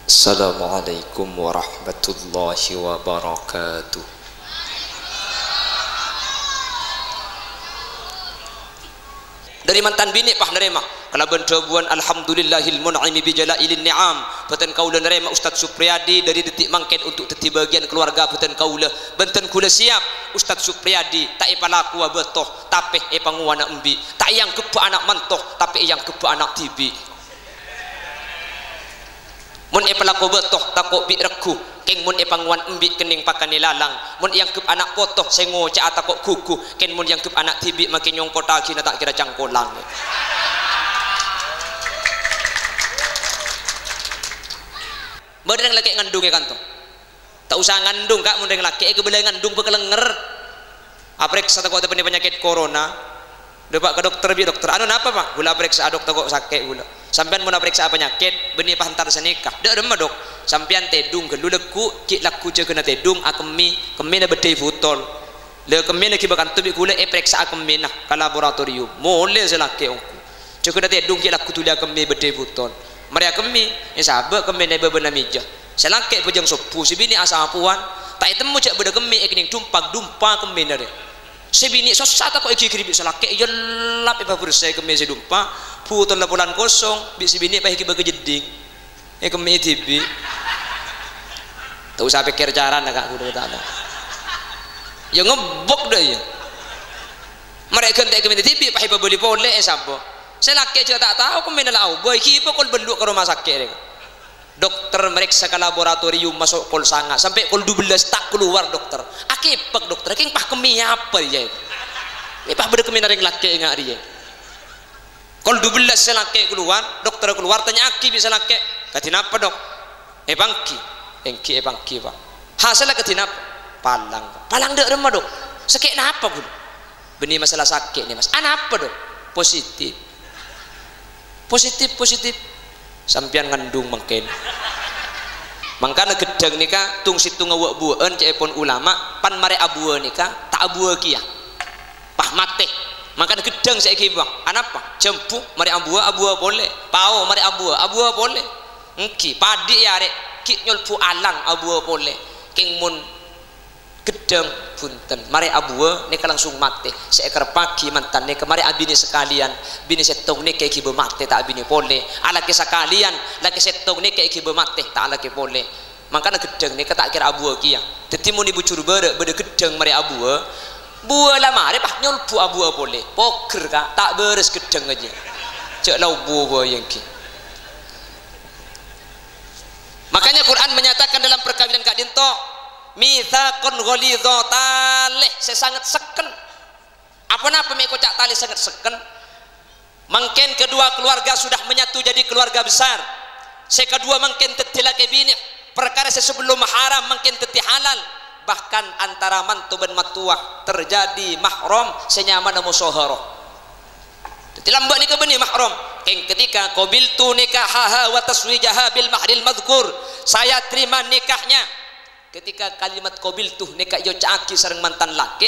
Assalamualaikum warahmatullahi wabarakatuh. Dari mantan bini pah nerima kalau bencobuan alhamdulillahil mun'imi bijalailin ni'am beten kaula nerima Ustaz Supriyadi dari detik mangken untuk teti bagian keluarga beten kaula benten kula siap Ustaz Supriyadi tak ipalaku betoh tapi panguana embi tak yang kepa anak mantoh tapi yang kepa anak tibi mun pelaku betoh takok bi reku keng mun panguan embi kening pakani lalang mun yang kep anak potoh sengo ca takok kuku ken mun yang kep anak tibi makin nyongko taki na tak kira cangkolang Mendeng laki ngandung ya kanto tak usah ngandung kak mendeng laki kebelah ngandung bekelenger aprek takok ada penyakit corona depak ke dokter bi dokter anu napa pak gula periksa dokter kok sakit gula sampean mau periksa penyakit benih pahantar senikah dak demah dok sampean tedung ke luleku cik laku je kena tedung akemi na bedai futol le kemi na kibakan tubi gula periksa akemi nah ke laboratorium mole selake ongku je kena tedung cik laku tulia kemi bedai futol mari akemi sahabat kemi na bebena meja selake pejang sopu sibini asa apuan tak temu cak beda kemi kening dumpak kemi na de sebini sosata kok iki kiribik selake yelap iba bersai kemi sedumpa putol laporan kosong bi sebini pa iki begejeding kemi tibi tak usah pikir cara nak kudu tak ada ya ngebok dah ya mereka entek kemi tibi pa iba beli pole sabo selake je tak tahu kemi lau boy ki iba kol benduk ke rumah sakit dokter meriksa ke laboratorium masuk kol sanga sampai kol 12 tak keluar dokter akipak dokter king pah kemi apa dia ini pah beda kemi naring laki ngak dia kol 12 selake keluar dokter keluar tanya aki bisa laki katina apa dok bangki engki bangki pak hasilnya katina palang dek remah dok sakit apa pun benih masalah sakit nih mas apa dok positif sampian ngandung mungkin mangkana gedang nikah tung situ ngawak buan cepon ulama pan mare abua nikah tak abua kia pah mate mangkana gedang saya kibang anapa jempu mare abua boleh pao mare abua boleh engki padi ya rek ki nyolpu alang abua boleh king mun gedang punten mari abua nika langsung mate seekor pagi mantan nika mari abini sekalian bini setong nika iki mate tak abini pole alaki sekalian laki setong nika iki mate tak alaki pole makanya gedang nika tak kira abua kia dadi mun ibu curu bede gedang mari abua bua lah mari pah nyolpu abua pole poker kak tak beres gedang aja cek lau bua yang ki makanya Quran menyatakan dalam perkawinan Kak Dinto mitsaqun ghalidha talih sesangat seken apa-apa mek kocak tali sangat seken mungkin kedua keluarga sudah menyatu jadi keluarga besar sekedua mungkin tetilake bini perkara sebelum haram mungkin teti halal bahkan antara mantu dan matuah terjadi mahram senyaman musyaharah jadi lambak nikah benih mahram ketika qabiltu nikahaha wa taswijaha bil mahril madhkur saya terima nikahnya ketika kalimat qabil tuh nikah yo caki sareng mantan laki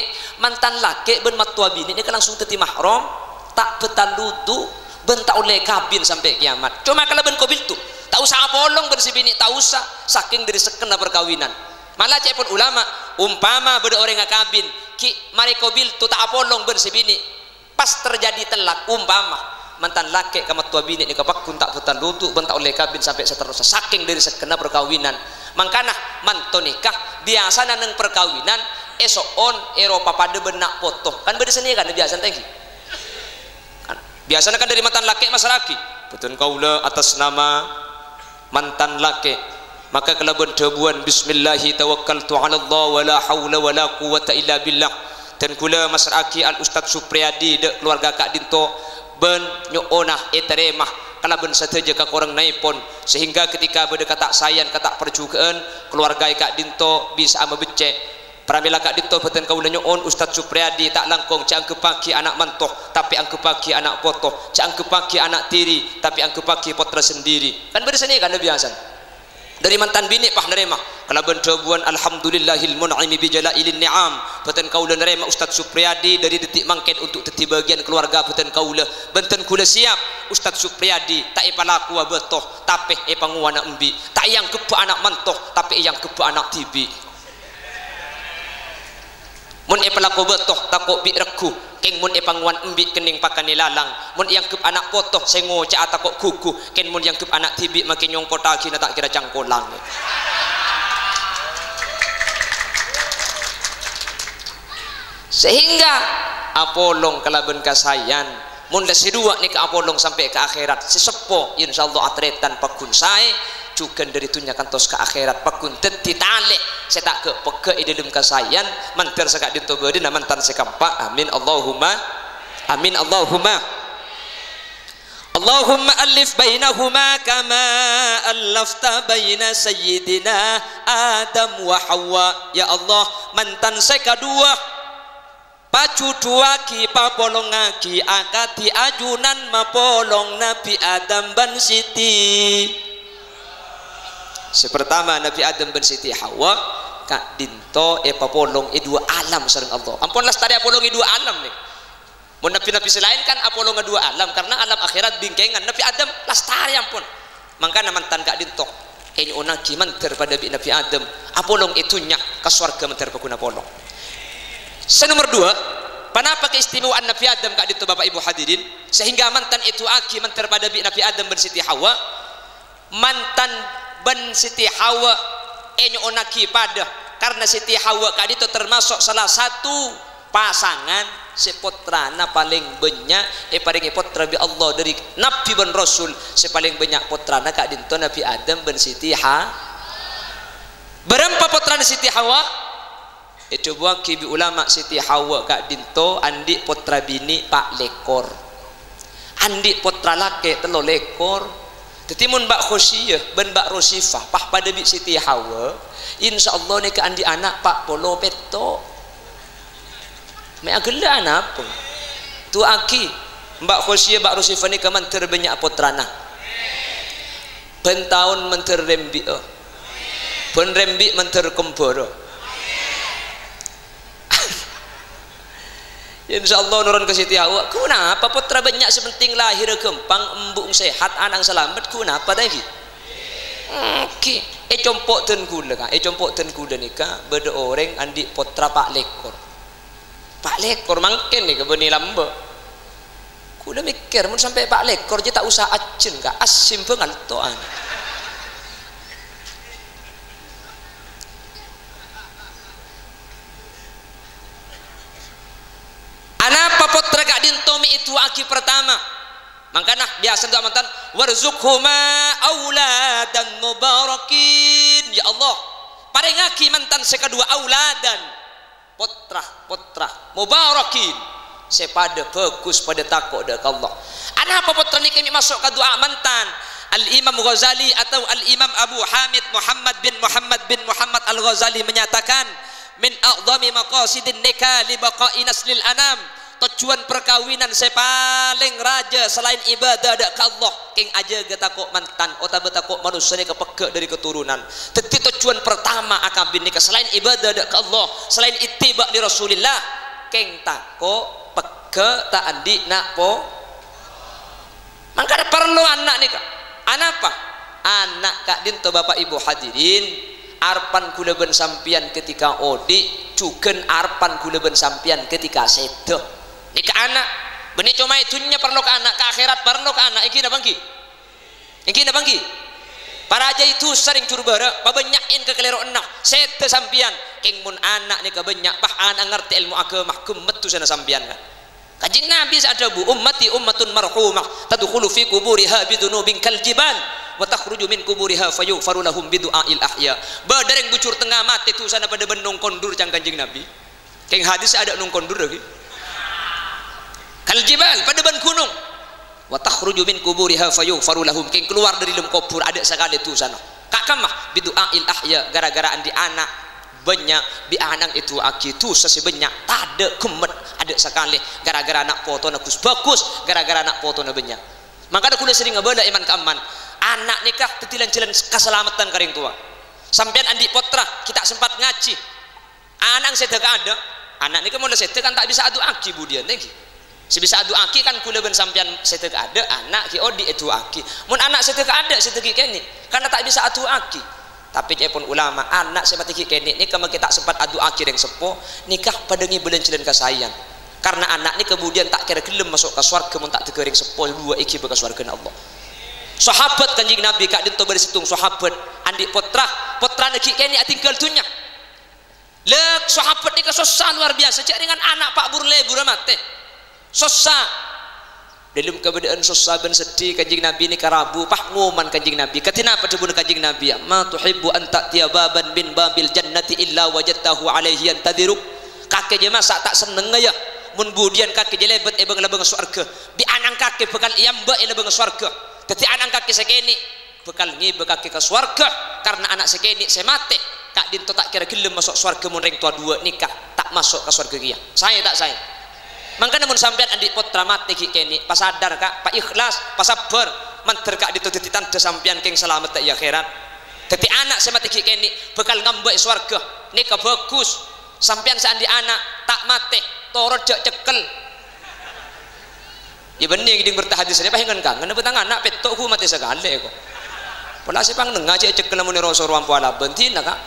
ben matua bini nikah langsung teti mahram tak betal ludu ben tak oleh kabin sampai kiamat cuma kalau ben qabil tuh tak usah bolong ben si bini tak usah saking dari sekena perkawinan malah cepon ulama umpama beda orang ngakabin ki mari qabil tuh tak bolong ben si bini pas terjadi telak umpama mantan laki sama tua bini nikah pakun tak betal ludu ben tak oleh kabin sampai seterusnya saking dari sekena perkawinan mangkana mantu nikah biasa nang perkawinan esok on Eropa pada benak foto kan beda seni kan biasa tengki kan biasanya kan dari mantan laki mas laki betul kaula atas nama mantan laki maka kelaban debuan bismillahi tawakkaltu ala Allah wala haula wala quwata illa billah dan kula mas laki al Ustaz Supriyadi de keluarga Kak Dinto ben nyoonah teremah kalau ben sateja ka korang naipon sehingga ketika beda kata sayang kata perjugaan keluarga Kak Dinto bisa ama becek pramila Kak Dinto beten kaula nyoon Ustaz Supriyadi tak langkong cang kepaki anak mantoh tapi ang kepaki anak potoh cang kepaki anak tiri tapi ang kepaki potra sendiri kan beda seni kan biasa dari mantan bini pah nerema kalau bencobuan alhamdulillahil mun'imi bijalailin ni'am benten kaula nerema Ustaz Supriyadi dari detik mangken untuk teti bagian keluarga benten kaula benten kula siap Ustaz Supriyadi tak ipalaku betoh tapi panguana embi tak yang kepa anak mantoh tapi yang kepa anak tibi mun ipalaku betoh takok bi regu keng mun panguan embi kening pakani lalang mun yang kep anak potoh sengo cak takok kuku ken mun yang kep anak tibi makin nyongko taki na tak kira cangkolang sehingga apolong kalaban kasayan mun lasidua ni ke apolong sampai ke akhirat sesepo insyaallah atretan pakun sae juga dari tunya kantos ke akhirat pakun teti tale saya tak ke peke dalam kasayan mantar sekak ditoberi na mantan sekampa amin Allahumma amin Allahumma Allahumma alif bainahuma kama allafta baina sayyidina Adam wa Hawa ya Allah mantan sekadua pacu tuaki papolongaki akati ajunan mapolong Nabi Adam ban Siti sepertama Nabi Adam ban Siti Hawa kak dinto papolong dua alam sareng Allah ampunlah tadi apolong dua alam nih mun nabi-nabi selain kan apolong dua alam karena alam akhirat bingkengan Nabi Adam lastari ampun mangkana mantan kak dinto ini onaki manter pada Nabi Adam apolong itunya ke surga manter pakuna polong. Nomor dua, kenapa keistimewaan Nabi Adam kak itu Bapak Ibu hadirin sehingga mantan itu aki mantan pada Nabi Adam ben Siti Hawa mantan ben Siti Hawa onaki pada karena Siti Hawa kak itu termasuk salah satu pasangan sepotrana paling banyak paling potra bi Allah dari Nabi ben Rasul sepaling banyak potrana kak itu Nabi Adam ben Siti Hawa berapa potrana Siti Hawa coba kibi ulama Siti Hawa kak dinto andi potra bini pak lekor andi potra lake telo lekor tetimun mbak Khosyiyah ben mbak Rosifah pah pada bi Siti Hawa insyaallah ni ke andi anak pak polo peto me agela anak pun tu aki mbak Khosyiyah mbak Rosifah ni kaman terbanyak potrana ben tahun menter rembi ben rembi menter kemboro insyaallah nurun ke Siti Hawa kenapa putra banyak sepenting lahir gempang embung sehat anang selamat kenapa lagi oke compok ten kula kan compok ten kula nikah beda orang andi putra pak lekor mangken nih kebeni lamba kula mikir mun sampai pak lekor je tak usah acen ka asim pengaltoan anapa potra kak dintomi itu aki pertama makanya biasa untuk mantan warzuqhuma auladan mubarakin ya Allah parengaki mantan sekadua auladan potra mubarakin sepada fokus pada takut dekat Allah anapa potra ni kami masuk ke doa mantan Al-Imam Ghazali atau Al-Imam Abu Hamid Muhammad bin Muhammad Al-Ghazali menyatakan min a'dhami maqasidin nikah li baqa'i naslil anam tujuan perkawinan saya paling raja selain ibadah ada ke Allah keng aja getakok mantan otak betakok manusia ni kepeke dari keturunan tetapi tujuan pertama akan binika selain ibadah ada ke Allah selain ittiba di Rasulillah keng tako peke tak andi nak po mangka perlu anak ni kak anak apa anak kak dinto Bapak Ibu hadirin arpan kula ben sampian ketika odi cuken arpan kula ben sampian ketika sedo ika anak beni cuma itunya perlu ke anak ke akhirat perlu ke anak iki na bangki para aja itu sering curbara pabanyakin ke kelero enak sedo sampian king mun anak ni kebanyak bah anak ngerti ilmu agama metu sana sampian kan kajing Nabi ada bu ummati ummatun marhumah tadkhulu fi kuburiha bidunubin kal jibal wa takhruju min kuburiha fayughfaru lahum bidu'ail ahya badareng bucur tengah mati tu sana pada benung kondur cang kanjing Nabi keng hadis ada nung kondur lagi kal jibal pada ban gunung wa takhruju min kuburiha fayughfaru lahum keng keluar dari dalam kubur ada sekali tu sana kak kamah bidu'ail ahya gara-gara andi anak banyak bi anang itu aki tu sesebanyak tak ada kemet ada sekali gara-gara anak foto nak bagus gara-gara anak foto nak banyak maka aku sering ngebela iman keaman anak nikah tetilan jalan keselamatan karing tua sampean andi potra kita sempat ngaji anak sedekah ada anak nikah mau sedekah kan tak bisa adu aki budian lagi si bisa adu aki kan kula ben sampean sedekah ada anak ki odi adu aki mun anak sedekah ada sedekah kene karena tak bisa adu aki tapi pun ulama anak semati kene nikah kita sempat adu aki yang sepo nikah padangi belen jalan kasayang karena anak ni kemudian tak kira gelem masuk ke surga mun tak tegering sepo dua iki ke surga Allah sahabat kanjing Nabi kak dinto bersitung sahabat andi potra neki kene tinggal dunya lek sahabat ni susah luar biasa cak dengan anak Pak Burle mate susah dalam keadaan susah ben sedih kanjing Nabi ni karabu pah ngoman kanjing Nabi katina apa debun kanjing Nabi ma tuhibbu an ta'tiya baban bin babil jannati illa wajadtahu alaihi yantadiruk kakek je masa tak seneng ya mun budian kakek je lebet ebeng lebeng surga bi anang kakek bekal iamba lebeng surga tetapi anak kaki sekeni bekal ngibe kaki ke swarga karena anak sekeni semate kak dinto tak kira gelem masuk swarga mun ring tua dua nikah tak masuk ke swarga kia saya tak saya mangkana mun sampean andi putra mati ki keni pas sadar kak pak ikhlas pas sabar manter kak dinto titi tanda sampean keng selamat tak ya akhirat tetapi anak semate ki keni bekal ngambek swarga nikah bagus sampean seandi anak tak mati torot jak cekel ya benih giding bertahadis dia pahingan kangen betang anak petok ku mati segale kok pola si pang nengah cek cek lamun roso ruang puala bentina kak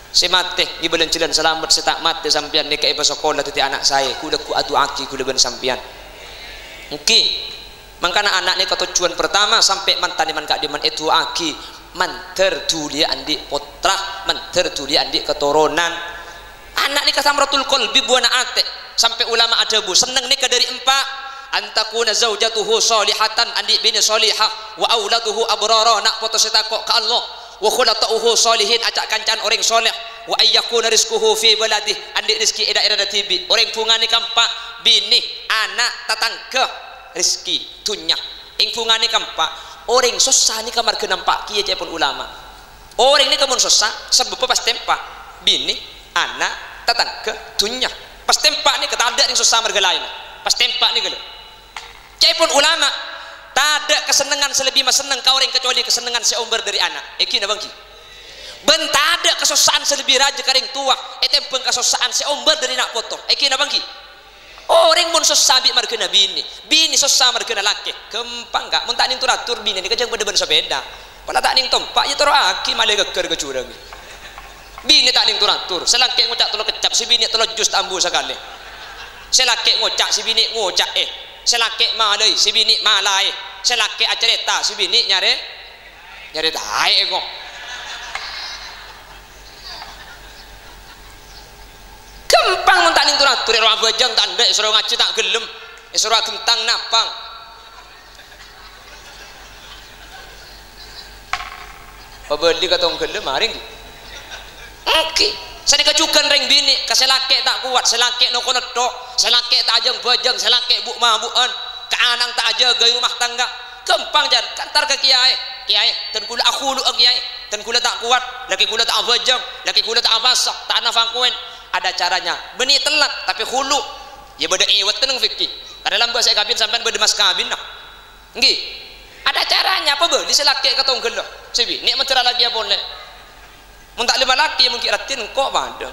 si mati gibelen cilan selamat si tak mati sampian nikah iba sekolah titi anak saya kuda ku adu aki kuda ben sampian oke mangkana anak ni tujuan pertama sampai mantan man kak diman itu aki manter duli andi potra manter duli andi keturunan anak ni kasamratul qalbi buana ate sampai ulama ada bu seneng nikah dari empat antakuna zaujatuhu salihatan andi bini salihah wa auladuhu abrara nak foto setakok ke Allah wa khulatuhu salihin acak kancan orang soleh wa ayyakuna rizquhu fi baladih andi rizki ida ida tibi orang fungani kampak bini anak tatangga rizki dunya ing fungani kampak orang susah ni kamar kenampak kiye pun ulama orang ni kamun susah sebab pas tempak bini anak tatangga dunya pas tempak ni kata ada yang susah mergelain pas tempak ni gelo cai pun ulama tak ada kesenangan selebih mas senang kau orang kecuali kesenangan seumber dari anak iki na bangki ben tak ada kesusahan selebih raja karing tua etempeng kesusahan seumber dari nak foto iki na bangki orang mun susah bi margena bini susah margena laki kempang gak mun tak ning turatur bini ni kejang beda-beda sepeda pala tak ning tompak ya toro aki male geger ke curang bini tak ning turatur selangke ngucak tolo kecap si bini tolo jus tambu sekali selake ngocak si bini ngocak selake malai si bini malai selake acerita si bini nyare tae kok kempang mun tak ning turatur ro abajang tak ndek suruh ngaji tak gelem suruh gentang napang pabeli katong gelem maring oke saya kecukan ring bini kaselake tak kuat selake no konetok selake tak ajeng bajeng selake buk mabuan ke anang tak ajaga rumah tangga kempang jan kantar ke kiai dan kula akhulu kiai dan kula tak kuat laki kula tak bajeng laki kula tak abasah tak nafakuen ada caranya beni telat tapi khulu ya beda iwat tenang fikih karena dalam bahasa kabin sampean beda mas kabin nah nggih ada caranya apa be diselake katong gelo sebi nek mentera lagi ya boleh mun tak lima laki yang mungkin ratin kok pada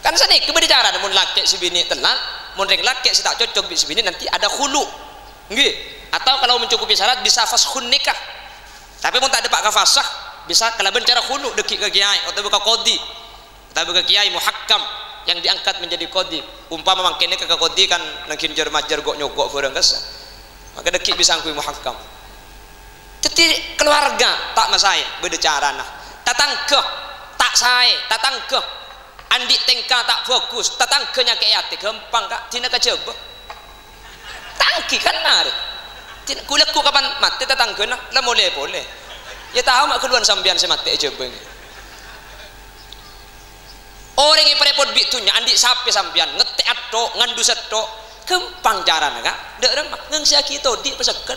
kan sini keberbicara mun laki si bini telat mun ring laki si tak cocok si bini nanti ada khulu nggih atau kalau mencukupi syarat bisa fashun nikah tapi mun tak ada pak kafasah bisa kalaban cara khulu deki ke kiai atau buka kodi atau buka kiai muhakkam yang diangkat menjadi kodi umpama mangkene ke kodi kan nangkin jar majar gok nyogok barang kesa maka deki bisa angkui muhakkam jadi keluarga tak masaya beda cara nah tatangga tak saya tatangga andi tengka tak fokus tatangganya kayak ati gampang kak tina kejaba tangki kan nari kulekku kapan mati tatangga nah lah boleh ya tahu mak keluar sambian si mati aja bang orang yang perepot bitunya andi sapi sambian ngete atau ngandu seto gampang cara nah kak dek remah ngengsi kita di pesekan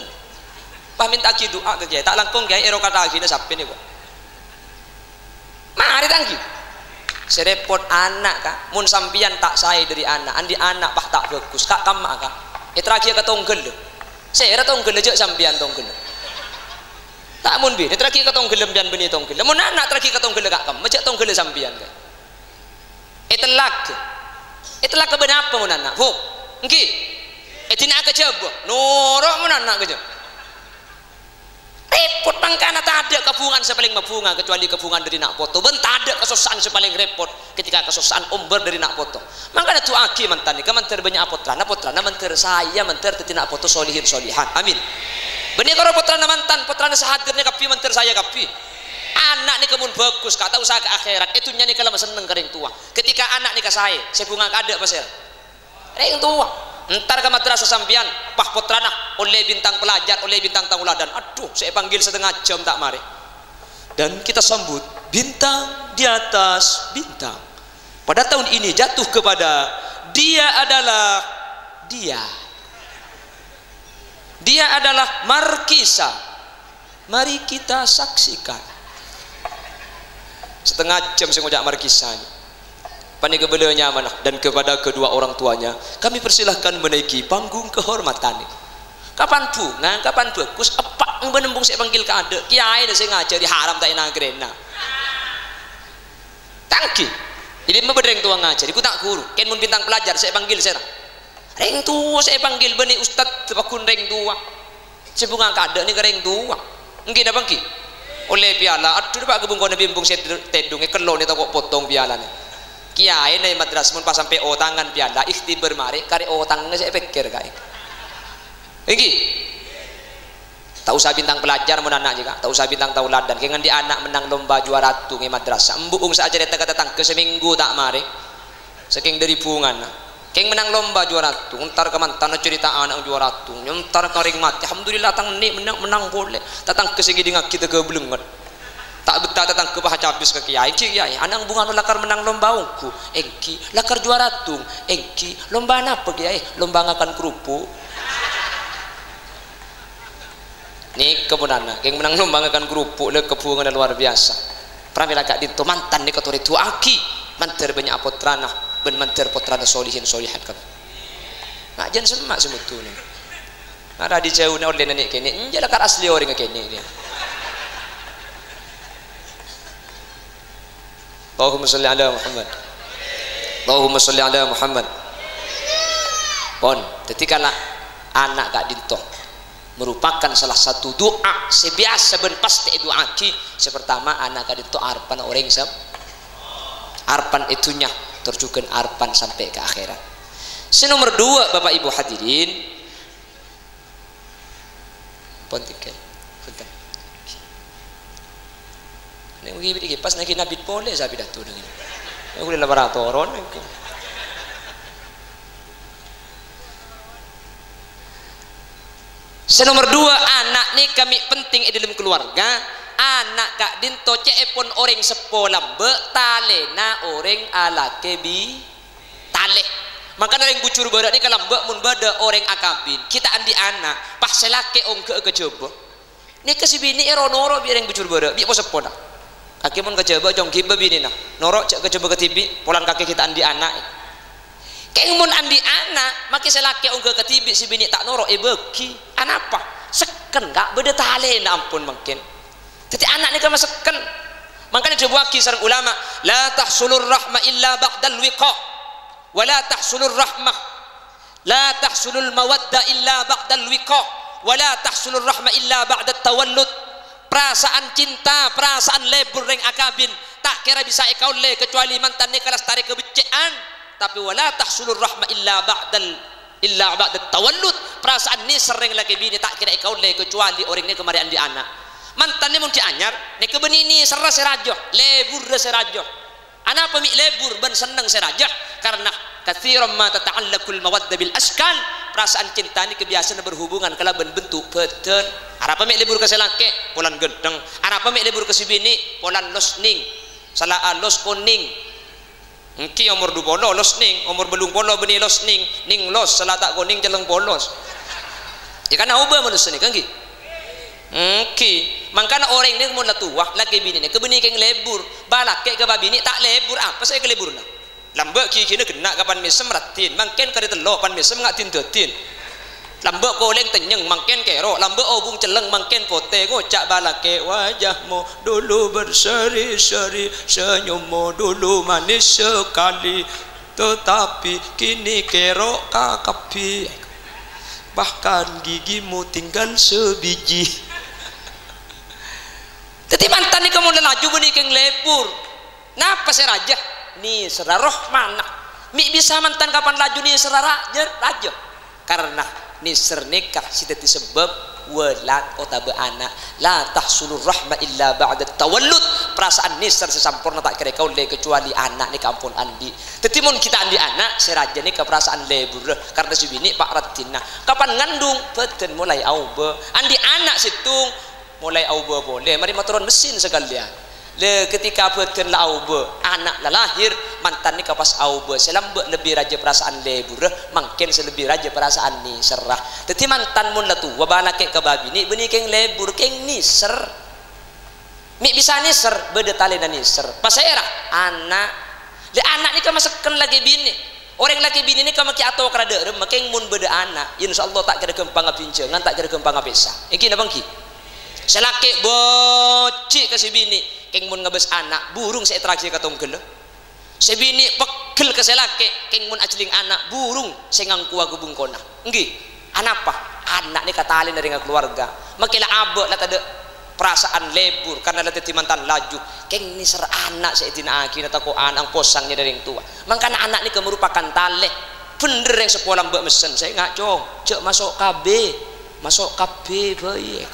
pamin tak doa ke kiai tak langkung kiai ero kata gini sapi nih kok mari tangki serepot anak kak mun sampian tak saya dari anak andi anak pah tak bagus kak kamak kak terakhir ketonggel Saya tong gelejek sampean tong gele. Tak mun bini terakhir ka tong gelem pian bini tong gele. Mun anak terakhir ka tong gele gak kam, mecek tong gele sampean ka. Itlak. Itlak benapa mun anak? Hu. Engki. Etina ka jabo. Norok mun anak ka. Repot mangkana tak ada kebungan sepaling mabunga kecuali kebungan dari nak foto. Ben tak ada kesusahan sepaling repot ketika kesusahan umber dari nak foto. Mangkana tu aki mantan ni kamanter banyak potrana manter saya manter tetina foto solihin solihan. Amin. Benih kalau potrana mantan potrana sehadirnya kapi manter saya kapi. Anak ni kemun bagus kata usaha ke akhirat itu nyanyi kalau seneng kering tua. Ketika anak ni ke saya bunga kada pasal. Reng tua. Entar ke madrasah sampian pah potrana oleh bintang pelajar oleh bintang tauladan, aduh saya panggil setengah jam tak mari, dan kita sambut bintang di atas bintang. Pada tahun ini jatuh kepada dia adalah Markisa, mari kita saksikan. Setengah jam saya ngajak Markisanya panik beliaunya amanah, dan kepada kedua orang tuanya kami persilahkan menaiki panggung kehormatan. Kapan bunga, kapan bagus, apa menembung saya panggil ke ada kiai dan saya ngajar di haram tak enak gerena tangki jadi membedeng tua ngajar ikut tak guru ken mun bintang pelajar saya panggil saya reng tua saya panggil benih ustad tepakun reng tua saya bunga ke ada ni ke reng tua mungkin apa mungkin oleh piala aduh pak kebung kau bimbung saya tedung kelon itu kok potong piala ni kiai nih madrasah mun pas sampai tangan piala ikhtibar mari kari tangannya saya pikir kai iki tak usah bintang pelajar mun anak juga tak usah bintang tauladan kengan di anak menang lomba juara tu ngi madrasah embung saja dia datang ke seminggu tak mari saking dari bungan keng menang lomba juara tu entar ke mantan cerita anak juara tu entar ke ring mati alhamdulillah tang ni menang boleh datang ke segi dengan kita ke belungat tak betah datang ke baca habis ke kiai anak bunga no lakar menang lomba ungku engki lakar juara tung engki lomba apa kiai lomba ngakan kerupuk ni kemudian yang menang lomba ngakan kerupuk le kebungan luar biasa pramila kak dinto mantan ni katori tu aki manter banyak potrana ben manter potrana solihin solihat kan ngajen semak sebetulnya ada di jauh oleh nenek kene njala kar asli orang kene dia. Allahumma salli ala Muhammad. Allahumma salli ala Muhammad. Pon, ketika anak kak dinto merupakan salah satu doa sebiasa ben pasti doa ki sepertama anak kak dinto arpan orang arpan itunya terjukan arpan sampai ke akhirat. Senomor dua Bapak Ibu hadirin pon tiket nek ugi iki pas nek nabit pole sabi datu dengan nek udah laboratoron senomor dua anak nih kami penting di dalam keluarga anak kak dinto cepon orang sepolam be talena orang ala kebi tale maka orang bucur badak ni kalau mbak mun bada orang akabin kita andi anak pas selake om ke coba ni kesibini eronoro bi orang bucur badak bi apa sepona kaki mun kejaba jong kiba bini nah norok cek kejaba ketibi polan kaki kita andi anak keng mun andi anak maki selake ongke ketibi si bini tak norok beki anak apa seken gak beda tale ampun mungkin jadi anak ni kan seken makanya dibuaki sareng ulama la tahsulur rahmah illa ba'dal wiqa wa la tahsulur rahmah la tahsulul mawadda illa ba'dal wiqa wa la tahsulur rahmah illa ba'dat tawallud perasaan cinta, perasaan lebur reng akabin tak kira bisa ikau le kecuali mantan ni kalas tarik kebecikan tapi wala tahsulur rahmah illa ba'dat tawallud perasaan ni sering lagi bini tak kira ikau le kecuali orang ni kemarian di anak mantan ni mungkin anyar ni kebenini serah serajoh lebur serajoh anak pemik lebur ben seneng serajoh karena katsiran ma tata'allaqul mawaddah bil askal perasaan cinta ini kebiasaan berhubungan kalau bentuk beten arah pemik libur ke selake polan gedeng arah pemik libur ke sibini polan losning salah los kuning engki umur 20 losning umur belum polo beni losning ning los salah tak kuning jeleng polos ya kan ubah manusia ni kan ki engki mangkana orang ni mun tua laki bini ni kebeni keng lebur balake ke babini tak lebur apa saya ke lebur nah lambak kini kena kapan mesem ratin mungkin kari telok pan mesem ngatin datin lambek koleng tenyeng mangken kero, lambek obung celeng mangken pote ngocak balake wajahmu dulu berseri-seri, senyummu dulu manis sekali, tetapi kini kerok kakapi, bahkan gigimu tinggal sebiji. Jadi mantan ni kamu lelaju beni keng lepur. Napa saya raja? Ni seraroh mana? Mi bisa mantan kapan laju ni serara raja? Karena ni sernikah sitati sebab walad otabe anak la tahsulur rahma illa ba'da tawallud. Perasaan ni sesampurna tak kira kau le kecuali anak ni kampun andi. Tetimun kita andi anak seraja ni ke perasaan lebur karena si bini pak ratina. Kapan ngandung beten mulai aube. Andi anak situng mulai aube boleh. Mari motoron mesin sekalian. Le ketika beten la aube anak la lahir mantan ni kapas aube selambe lebih raja perasaan lebur mangken selebih raja perasaan ni serah. Teti mantan mun la tu wabala ke babi ni beni keng lebur keng ni ser. Mi bisa ni ser bede talena ni ser. Pasera anak le anak ni ka masakkan lagi bini. Orang lagi bini ni ka maki atau krada makeng mun bede anak insyaallah tak kira kempang pincengan tak kira kempang pesa. Iki na bangki. Selake bocik ke si bini keng mun ngebes anak burung saya terakhir katong gele si bini pegel ke selake keng mun ajling anak burung saya ngangku aku bungkona nggih anak apa anak ni katalin dari keluarga makila abe lah ada perasaan lebur karena latih mantan laju keng ni ser anak saya tina aki nata ko anang posangnya dari yang tua makanya anak ni merupakan tale bener yang sekolah mbak mesen saya nggak cok masuk KB baik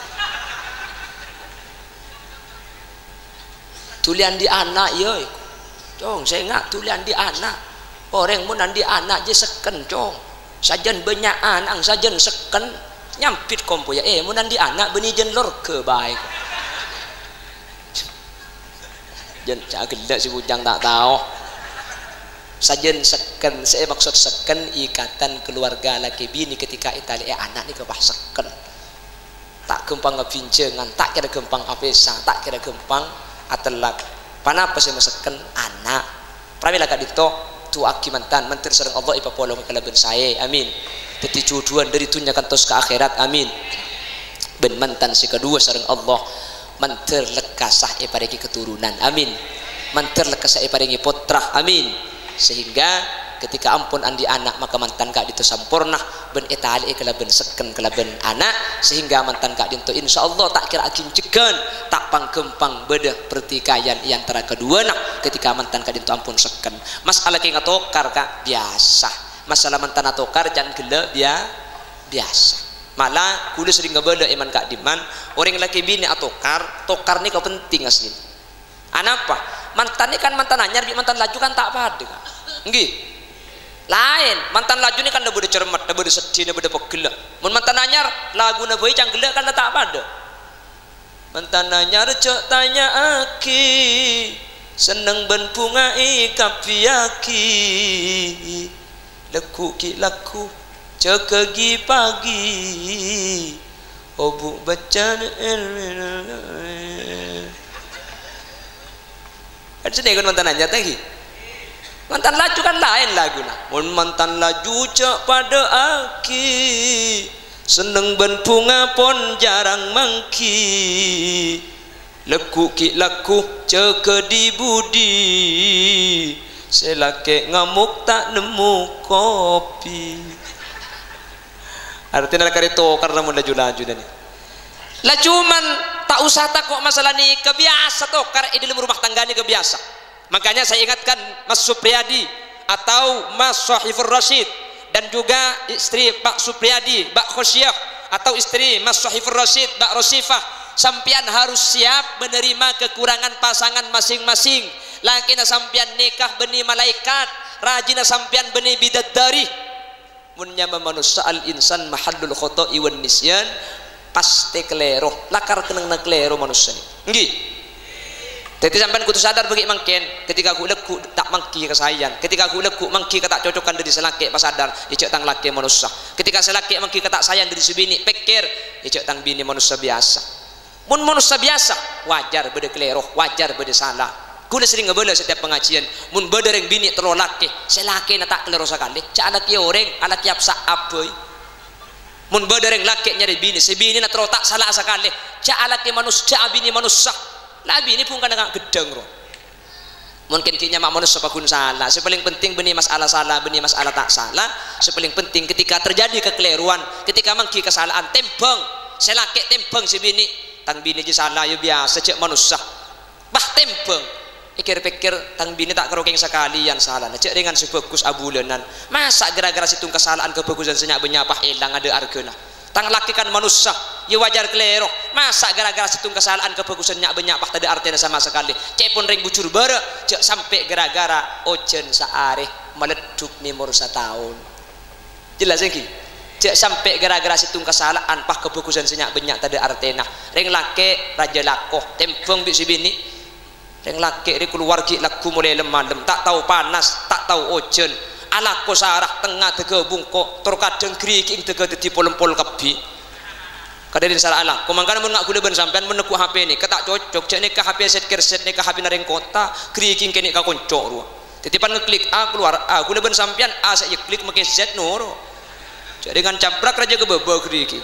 tulian di anak yoi cong saya nggak tulian di anak orang mun di anak je seken cong sajen banyak anak sajen seken nyampit kompo ya mun di anak beni jen lor ke baik jen cak gelak si bujang tak tahu sajen seken saya maksud seken ikatan keluarga laki bini ketika itali anak ni kebah seken tak gempang ngepincengan tak kira gempang apesa tak kira gempang atelak panapa saya masakan anak pramila kadito tu aki mantan mentir serang Allah ipa polong kalaban saya amin teti cuduan dari tunyakan tos ke akhirat amin ben mantan si kedua serang Allah mentir lekasah ipariki keturunan amin mentir lekasah ipariki putra amin sehingga ketika ampun andi anak maka mantan kak ditu sampurna ben etali kalaben seken kalaben anak sehingga mantan kak dinto insyaallah tak kira akin cekan tak pangkempang beda pertikaian yang antara kedua nak ketika mantan kak dinto ampun seken masalah ki ngatokar kak biasa masalah mantan atokar jangan gele biasa malah kudu sering ngebeda iman kak diman orang laki bini atokar tokar ni kau penting asli anapa mantan ni kan mantan anyar mantan laju kan tak pada kan nggih lain mantan laju ni kan dah beda cermat dah beda sedih dah beda pegel mun mantan anyar lagu na boy canggelak kan tak pada mantan anyar cok tanya aki seneng ben bunga ikapiaki leku ki laku cekegi pagi obu bacan ada sedih kan mantan anyar lagi mantan laju kan lain lagu nah mun mantan laju cek pada aki seneng ben bunga pon jarang mangki leku ki laku cek di budi selake ngamuk tak nemu kopi artinya karito karena mun laju dan lajuman tak usah takut masalah ni kebiasa tuh karena di dalam rumah tangga ni kebiasa. Makanya saya ingatkan Mas Supriyadi atau Mas Sohifur Rashid dan juga istri Pak Supriyadi Mbak Khosyah atau istri Mas Sohifur Rashid Mbak Rosifah sampian harus siap menerima kekurangan pasangan masing-masing lakina sampian nikah beni malaikat rajina sampian beni bidadari munyama manusia al insan mahallul khoto'i wan nisyan pasti kelero lakar kenang na kelero manusia ni nggih. Jadi sampai kutu sadar bagi mangken ketika aku leku tak mangki kesayangan ketika aku leku mangki tak cocokkan dari selaki pas sadar icek tang laki manusia ketika selaki mangki tak sayang dari sebini pikir icek tang bini manusia biasa mun manusia biasa wajar beda kelero wajar beda salah kudu sering ngebela setiap pengajian mun beda yang bini terlalu laki selaki na tak kelero sekali cak laki orang alaki apsa aboy mun badereng laki nyari bini sebini na trotak salah sekali ja'alati manusia bini manusia lah bini pun kadang gedeng ro mungkin kinya mak manusia pakun salah sepaling penting benih masalah salah benih masalah tak salah sepaling penting ketika terjadi kekeliruan ketika mangki kesalahan tembang selaki tembang si bini tang bini je salah ya biasa cek manusia bah tembang pikir-pikir tang bini tak kerokeng sekalian salah cek dengan sebagus abulanan masa gara-gara situng kesalahan kebagusan senyak benyapah hilang ada argana tang laki kan manusia ya wajar kelero masa gara-gara situng kesalahan kebagusan nyak benyapah tadi artinya sama sekali cek pun ring bucur bara cek sampai gara-gara ojen saareh meleduk nimur setahun jelas lagi cek sampai gara-gara situng kesalahan pah kebagusan senyak benyak tadi artinya ring laki raja lakoh tempeng bisi bini ring laki ri keluar ki laku mulai lemah tak tahu panas tak tahu ojen ala ko sarah tengah tega bungkok terkadang kriking tega dadi pol-pol kebi kadang salah ala kumangkan mun ngak kula ben sampean meneku HP ni ketak cocok cek ni ka HP set kerset ni ka HP naring kota kriking kene ka koncok ru titipan ngeklik A keluar A kula ben sampean A saya klik make Z noro cek dengan cabrak raja ke bebo kriking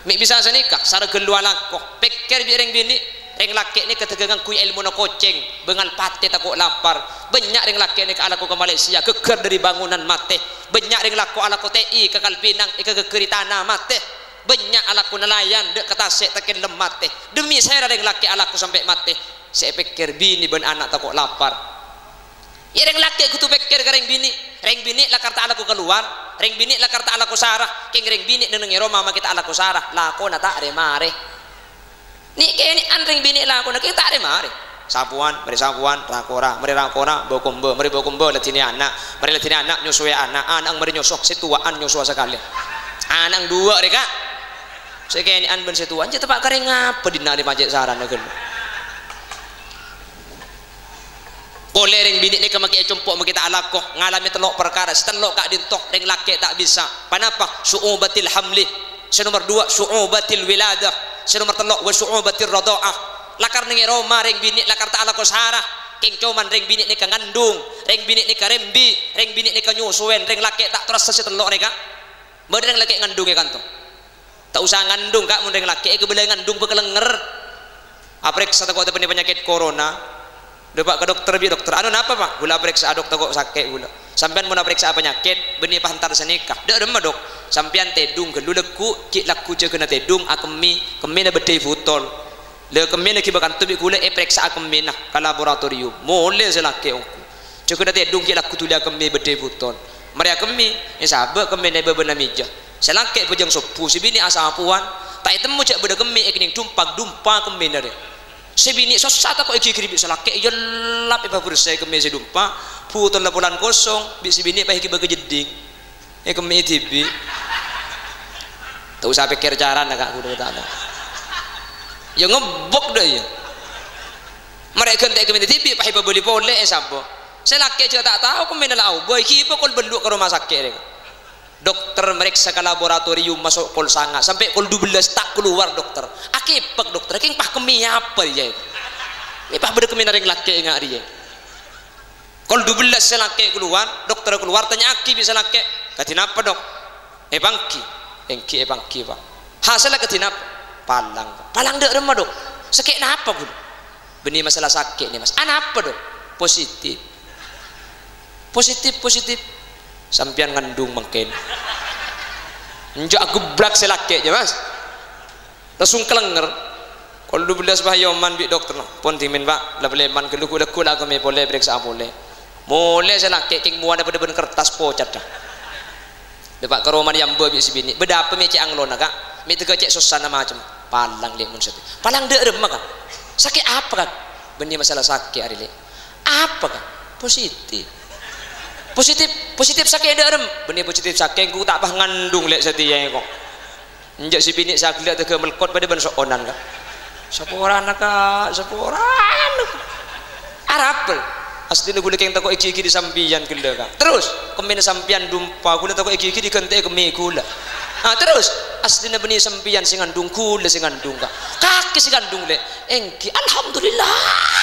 mik bisa sanikah sara gelua lakoh pikir bi ring bini ring laki ni ketegangan kui ilmu na koceng bengal pate takut lapar banyak ring laki ni ke alaku ke Malaysia keker dari bangunan mate banyak ring laku alaku TI ke Kalpinang ke kekeri tanah mate banyak alaku nelayan dek ke Tasik takin lemate demi saya ring laki alaku sampai mate saya pikir bini ben anak takut lapar ya ring laki kutu pikir ke ring bini lah karta alaku keluar ring bini lah karta alaku sarah king ring bini nenengi Roma ma kita alaku sarah lako na tak remare ni kini anring bini lah aku nak kita ada mari sapuan rakora bokombo meri bokombo latini anak nyusui anak meri nyusuk situaan nyusua sekali anak dua mereka sekini an ben situaan je tepak kering apa di nari majek saran agen boleh ring bini ni kemaki cumpuk kita alakoh ngalami telok perkara setelok kak dintok ring laki tak bisa panapa su'ubatil hamli nomor 2 su'ubatil wiladah nomor 3 wa su'ubatir radha'ah lakar ning Roma ring bini lakar ta'ala ko sarah king cuman ring bini ni ka ngandung ring bini ni ka rembi ring bini ni ka nyusuwen ring laki tak terus setelok ni ka meureun ring laki ngandung ya kan to tak usah ngandung kak mun ring laki ke bele ngandung bekelenger apriksa takut ada penyakit corona depak ke dokter bi dokter anu napa pak gula periksa dokter kok sakit gula sampean mun periksa penyakit benih pantar senikah dak remah dok sampean tedung gelu leku ki laku je kena tedung akemi na bedai futol le kemi na kibakan tu bi gula periksa akemi nah ka laboratorium mole selake ongku je kena tedung ki laku tu dia akemi bedai futol mari akemi sabe kemi na bebena mija selake pejang sopu si bini asapuan tak temu cak beda kemi ekning dumpa kemi na dia sebini sosata kok iki kribi selake yelap iba bersai kemi sedumpa putol laporan kosong bi sebini pa iki bagi jeding kemi TV tak usah pikir cara nak aku dah tak ya ngebok dah ya mereka tak kemi TV pa iba beli boleh sabo selake je tak tahu kemi dalam boy ki iba kol benduk ke rumah sakit dokter meriksa ke laboratorium masuk kol sangat sampai kol 12 tak keluar dokter akibat dokter king pah kemi apa dia ini pah beda kemi naring laki ngak dia kol 12 selake keluar dokter keluar tanya aki bisa laki katina apa dok bangki pak hasilnya katina palang dek remah dok sakit apa pun benih masalah sakit nih mas apa dok positif sampian ngandung mungkin njak gebrak selake aja mas langsung kelenger kalau 12 bahayoman bi dokter pun timin pak lebleman keluku lah kami boleh periksa boleh selake king muan daripada ben kertas pocat dah depak ke rumah yang bi sibini beda apa mi cek anglo nak mi tega cek susana macam palang lek mun satu palang dek remah kan sakit apa kan benih masalah sakit hari le apa kan positif sakit ada rem benih positif sakit ku tak pah ngandung lek setia kok njak si bini sak lihat ke melkot pada ben sokonan kak saporan arapel asli gule keng takok iki di sampian gele kak terus kemen sampian dumpa gule takok iki di kente kemi gula terus asli benih sampian sing ngandung gule sing ngandung kak kaki sing ngandung lek engki alhamdulillah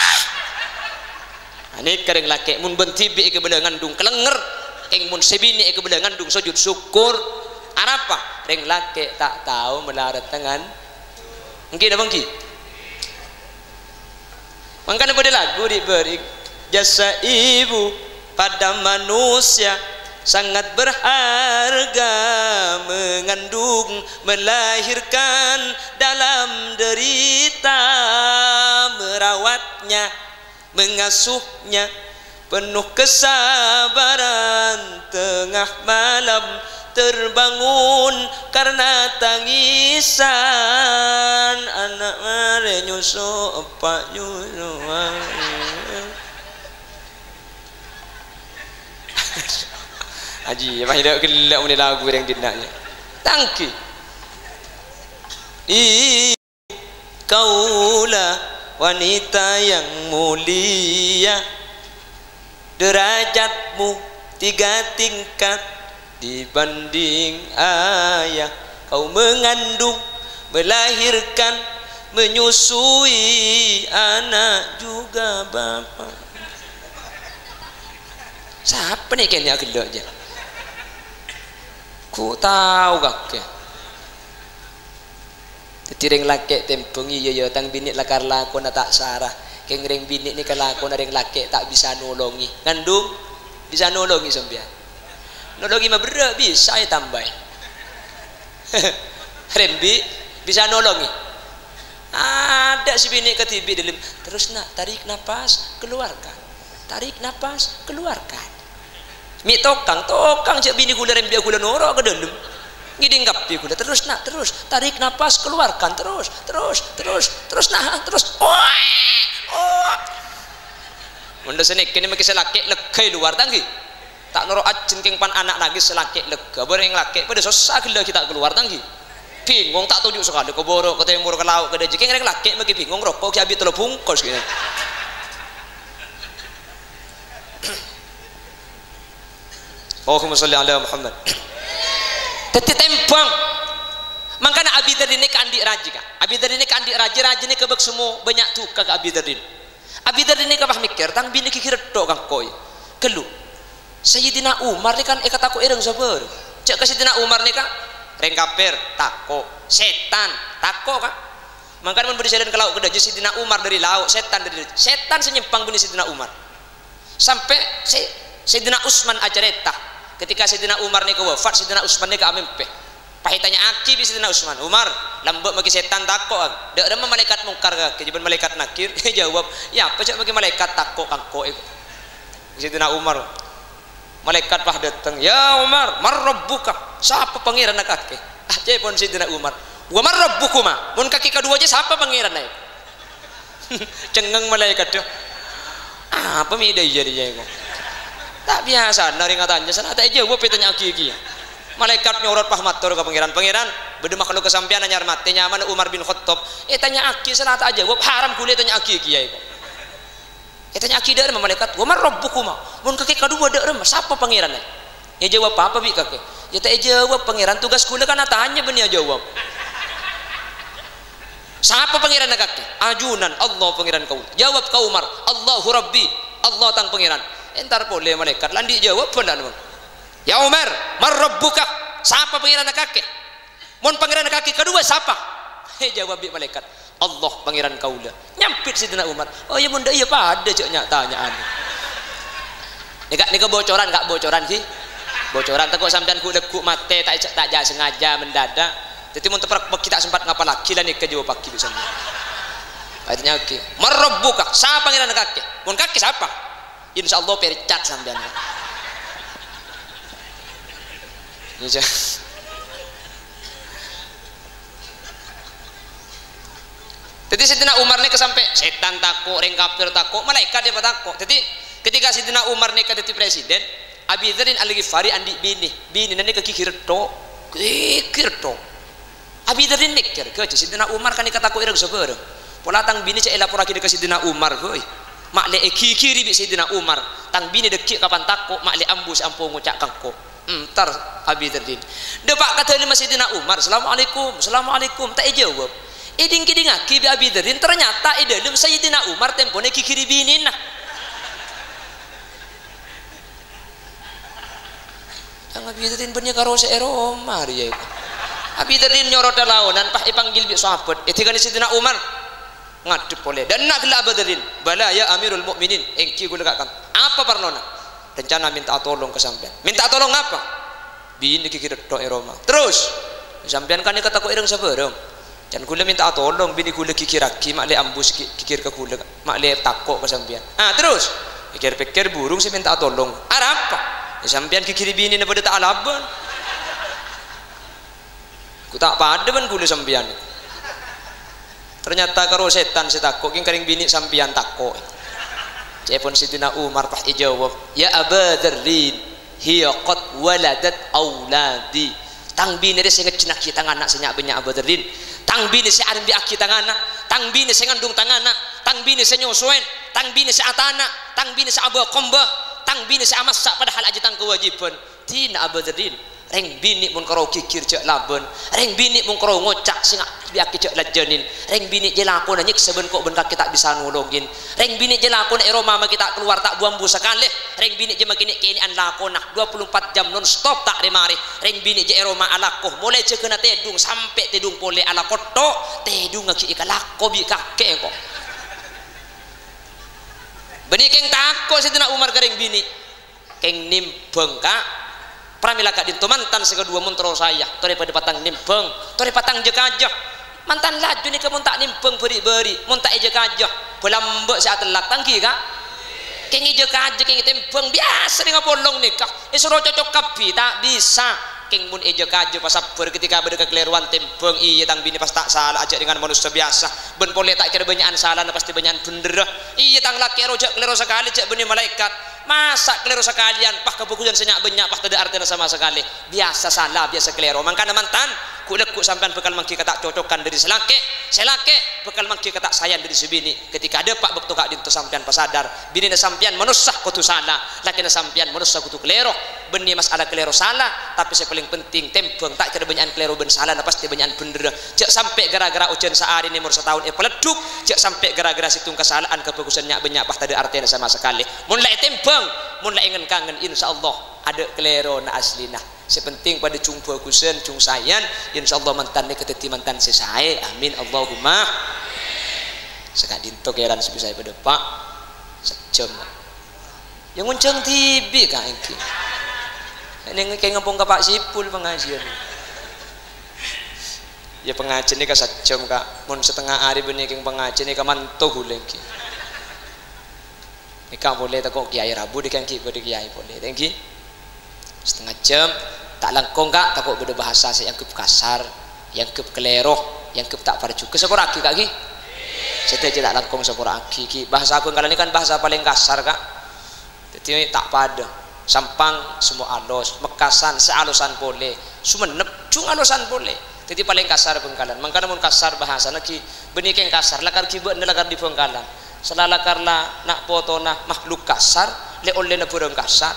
ini kering laki mun bentibi ke bela ngandung kelenger ing mun sebini ke bela ngandung sujud syukur arapa ring laki tak tahu melarat tangan mungkin apa mungkin makanya pada lagu diberi jasa ibu pada manusia sangat berharga, mengandung melahirkan dalam derita, merawatnya mengasuhnya penuh kesabaran, tengah malam terbangun karena tangisan anak mare nyusu epak nyusu Haji apa hidup gelak punya lagu yang dinaknya tangki kaulah wanita yang mulia, derajatmu 3 tingkat dibanding ayah. Kau mengandung, melahirkan, menyusui anak juga bapak. Siapa nih kayaknya gelak aja? Ku tahu kakek. Tireng laki tempung iya tang bini lakar lakon tak sarah. Keng ring bini ni kelakon ring laki tak bisa nolongi. Ngandung bisa nolongi sampean. Nolongi mah berat bisa ya tambah. Rembi bisa nolongi. Ada si bini ketibi dalam terus nak tarik nafas keluarkan. Tarik nafas keluarkan. Mi tokang cek bini gula rembi gula norok ke dalam. Ngidinggap di gula terus nak terus tarik nafas keluarkan terus nah terus Munda senek kini maki selaki lekai luar tanggi tak noro ajin keng pan anak lagi selaki lega boreng laki pada susah gila kita keluar tanggi bingung tak tujuh sekali ke borok ke timur ke laut ke daji keng laki maki bingung rokok kiabi telo bungkus gini Allahumma sholli ala Muhammad. Teti tempang makanya Abidardin ini kandik raji kan Abidardin ini kandik raji ini kebek semua banyak tuh kagak Abidardin ini kabah mikir tang bini kikir tok kang koi kelu Sayyidina Umar ni kan kata aku ireng sabar cek ke Sayyidina Umar ni kan reng kafir tako setan tako kan makanya memberi jalan ke laut kedai Sayyidina Umar dari laut setan senyempang bini Sayyidina Umar sampai Sayyidina Utsman ajareta ketika Sayyidina Umar ni wafat Sayyidina Utsman ni amempe pahitanya aki bi Sayyidina Utsman Umar lambek bagi setan takok dak ada malaikat mungkar ke jaban malaikat nakir jawab ya apa cak bagi malaikat takok kangko itu Sayyidina Umar malaikat pah datang ya Umar mar rabbuka siapa pangeran nak kake aja pun Sayyidina Umar wa mar rabbukuma mun kaki kedua aja siapa pangeran naik cengeng malaikat tu apa mi ida jadi jengok tak biasa nari ngatannya sana tak jawab pitanya aki malaikat nyorot pahmatur ke pangeran beda makhluk kesampian anyar mati nyaman Umar bin Khattab tanya aki sana tak jawab haram kuliah tanya aki kiai tanya aki dak malaikat wa mar rabbukuma mun kaki kedua dak rem siapa pangeran ya jawab apa bi kaki ya tak jawab pangeran tugas kuliah kan tanya benih jawab siapa pangeran kaki ajunan Allah pangeran kau jawab kau Umar Allahu Rabbi Allah tang pangeran entar boleh malaikat landi jawab benar ya Umar mar rabbuka siapa pangeran kaki mun pangeran kaki kedua siapa jawab bi malaikat Allah pangeran kaula nyampit Sayyidina Umar oh ya bunda iya pada cok tanyaan ni kebocoran gak bocoran sih bocoran tekuk sampean ku lekuk mate tak sengaja mendadak jadi mun tepak kita sempat ngapa lagi lah ni kejawab pagi bisa ayatnya oke mar rabbuka siapa pangeran kaki mun kaki siapa insyaallah percat sampean ya jadi Sayyidina Umar ni kesampai setan takut, ring kafir takut, malaikat dia takut. Jadi ketika Sayyidina Umar ni jadi presiden, Abidardin Al-Ghifari andi bini nanti kikir to. Abidardin ni kira Sayyidina Umar kan dikata takut ireng sabar. Pola tang bini cak elapor lagi dekat Sayyidina Umar, boy. Mak le kikiri bi Sayyidina Umar, tang bini dekik kapan takut, mak le ambus ampo ngucak kangko. Tar Abidardin. Depak kata lima Sayyidina Umar, assalamualaikum, tak jawab. Iding kiding aki bi Abidardin ternyata dalam Sayyidina Umar tempone kikiri binin nah. Ang Abidardin punya karo se Omar ya. Abi Dardin nyorot lawanan pah ipanggil bi sahabat etikan Sidina Umar ngadep boleh dan nak gelak Abu Dardin bala ya Amirul Mukminin engki gula kakam apa parnona rencana minta tolong ke sampean minta tolong apa bini kikir tok Roma terus sampean kan kata ko ireng sabareng dan gula minta tolong bini gula kikiraki mak le ambus kikir ke gula mak le takok ke sampean terus pikir-pikir burung sih minta tolong apa sampean kikir bini na pada tak alaban ku tak pada man gula sampean ternyata karo setan si takok king karing bini sampean takok cepon Sidina Umar pas ijawab ya Aba Dardin hiya qad waladat auladi tang bini dia sing ngecinak kita anak senyak banyak Abu Dardin tang bini si arim bi kita anak tang bini si ngandung tang anak tang bini si nyusuen tang bini si atana tang bini si Abu Komba tang bini si amasak padahal aja tang kewajiban tina Abu Dardin reng bini mun karo kikir cek laban reng bini mun karo ngocak sing biaki cek lajanin reng bini je lakon nyiksa ben kok ben kaki tak bisa nolongin reng bini je lakon Roma mah kita keluar tak buambu sekali reng bini je makini kenian lakon 24 jam non stop tak remari reng bini je Roma alakoh mulai cek kena tedung sampai tedung pole ala koto tedung ngaki ikalako bi kakek kok beni keng takut Sidina Umar gareng bini keng nimbeng kak pramila kak dinto mantan sekedua montro saya daripada patang nimbeng daripada patang jekajah mantan laju ni kamu tak nimbeng beri-beri mun tak jekajah pelambek saat telak tangki kak keng jekajah keng timbeng biasa dengan polong nikah isro cocok kapi tak bisa keng mun jekajah pas sabar ketika berdekat keliruan timbeng iya tang bini pas tak salah aja dengan manusia biasa ben boleh tak kira banyakan salah pasti banyakan bener iya tang laki rojak keliru sekali cek benih malaikat masa keliru sekalian pah kebukuan senyak banyak pah tidak artinya sama sekali biasa salah biasa keliru makanya mantan kulekku sampean bekal mangki kata cocokkan dari selake bekal mangki kata sayang dari sebini ketika ada pak bekto kak dinto sampean pasadar bini na sampean manusah kutu salah laki na sampean manusah kutu keliru benih masalah keliru salah tapi yang paling penting tempeng tak kira banyakan keliru ben salah pasti banyakan bener cek sampai gara-gara ujian sehari ini umur setahun peleduk cek sampai gara-gara situng kesalahan kebagusannya banyak pah tidak artinya sama sekali mulai tempeng mulai ingin kangen insyaallah ada kelero na aslina sepenting pada cung bagusan cung sayan insyaallah mantan ni keteti mantan sesai amin Allahumma sekak dinto keran sebisa pada pak sejam yang nguncang tibi kak engki ini kayak ngepung ke Pak Sipul pengajian ya pengajian ni ka sejam kak mun setengah hari benih keng pengajian ni ka manto gulengki Ika boleh tak kok kiai Rabu dikengki pada kiai boleh tengki setengah jam tak langkong kak tak kok beda bahasa yang kep kasar yang kep keleroh yang kep tak parju kesepora aki kak ki saya tak langkong sepora aki ki bahasa aku kalau ini kan bahasa paling kasar kak jadi tak pada sampang semua alus mekasan sealusan boleh sumenep cung alusan boleh jadi paling kasar Bengkalan makanya mun kasar bahasa lagi benih yang kasar lakar kibet lakar di Bengkalan selala karena nak potona makhluk kasar le oleh na burung kasar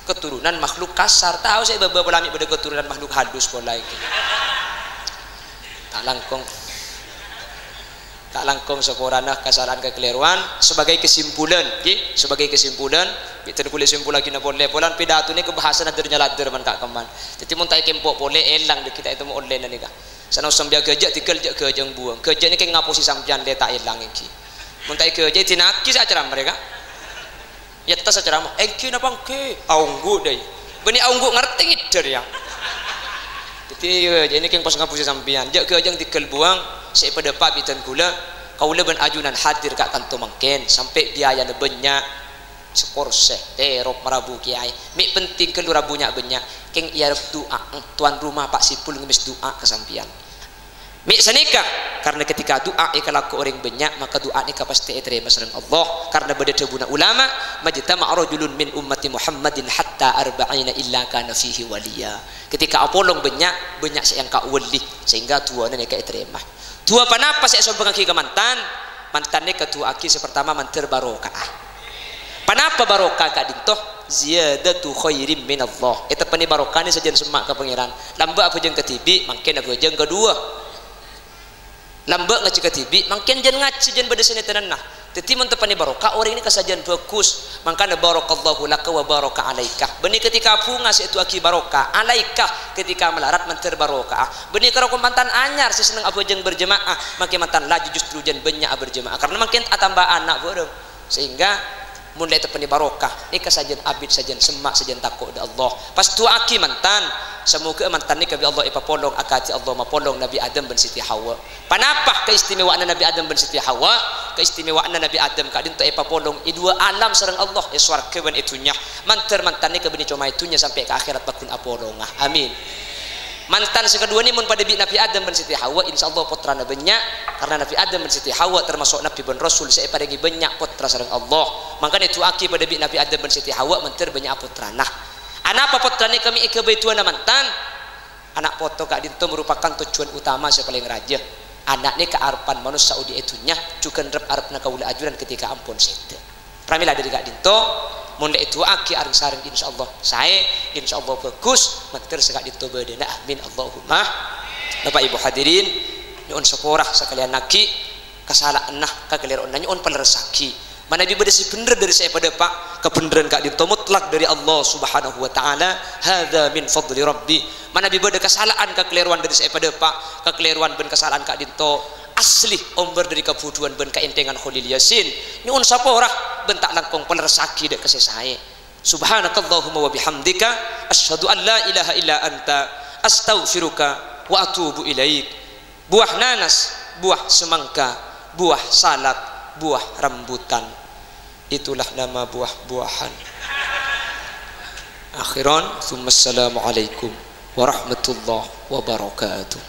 keturunan makhluk kasar tahu saya beberapa lami pada keturunan makhluk halus pola itu tak langkong sekorana kasaran kekeliruan sebagai kesimpulan kita boleh simpul lagi na boleh polan pidato ni kebahasan adernya lader man kak keman jadi mun tak kempok boleh elang de kita itu mau oleh na ni kak sana sembia kerja tikel kerja yang buang kerja ni kayak ngapusi sampian dia tak elang iki muntai ke jadi tinaki acara mereka ya tas acara mah engki napa engki aunggu deh beni aunggu ngerti ngider ya jadi ini keng pas ngapusi sampian jak ke jeung tikel buang saya pada pak bitan gula kaula ben ajunan hadir kak kanto mangken sampai biaya na banyak sekorseh terop marabu kiai mi penting ke rabunya banyak keng iya doa tuan rumah Pak Sipul ngemis doa ke sampian mi sanika karena ketika doa kalau ke orang banyak maka doa ni pasti diterima sareng Allah karena beda tebuna ulama majtama rajulun min ummati Muhammadin hatta arba'ina illa kana fihi waliya ketika apolong banyak sayang ka wali sehingga tuana ni ka diterima dua panapa saya sombong ke mantan ni ketua aki pertama manter barokah panapa barokah ka dintoh ziyadatu khairim min Allah eta pani barokah ni sajen semak ka pangeran lamba apa jeung ketibi mangken aku jeung kedua lambak ngaji ketibi mangken jen ngaji jen beda sini tenanah Teti mentepani barokah orang ini kesajian bagus. Makanya barakallahu laka wa baraka alaika. Benih ketika bunga itu aki barokah. Alaika ketika melarat menter barokah. Benih kalau mantan anyar seseneng apa jeng berjemaah. Makin mantan laju justru jen banyak berjemaah. Karena makin tambah anak bodoh. Sehingga mulai tepani barokah. Ini kesajian abid sajian semak sajian takut da Allah. Pas tu aki mantan. Semoga mantan ni kabi Allah ipapolong akati Allah mapolong Nabi Adam bin Siti Hawa. Panapa keistimewaan Nabi Adam bin Siti Hawa? Keistimewaan Nabi Adam kadin tu ipapolong dua alam sareng Allah swarga ban itunya. Mantar mantan ni kabini cuma itunya sampai ke akhirat bakun apolongah. Amin. Mantan sekedua ni mun pada Nabi Adam bin Siti Hawa insyaallah putrana banyak karena Nabi Adam bin Siti Hawa termasuk Nabi bin Rasul saya padangi banyak putra sareng Allah. Makanya itu aki pada Nabi Adam bin Siti Hawa mantar banyak putrana. Anak apa putrane kami ikebaituan mantan anak foto kak dinto merupakan tujuan utama saya paling raja anak ni kearpan manusia Saudi itunya juga rep arep nak kaula ajuran ketika ampun sete pramila dari kak dinto mun itu aki areng sareng insyaallah saya insyaallah bagus mentir sekak dinto bedena amin Allahumma. Bapak Ibu hadirin nyuun seporah sekalian naki kesalahan nah kakeliron nyuun penersaki mana dibedesi bener dari saya pada Pak kebenaran kak dinto mutlak dari Allah Subhanahu wa taala hadza min fadli rabbi mana dibeda kesalahan kekeliruan dari saya pada Pak kekeliruan ben kesalahan kak dinto asli omber dari kebuduan ben kaentengan Khalil Yasin nyuun saporah bentak langkong penersaki dek kesesai subhanakallahumma wa bihamdika asyhadu an la ilaha illa anta astaghfiruka wa atubu ilaik. Buah nanas buah semangka buah salak buah rambutan itulah nama buah-buahan. Akhiran, assalamualaikum warahmatullahi wabarakatuh.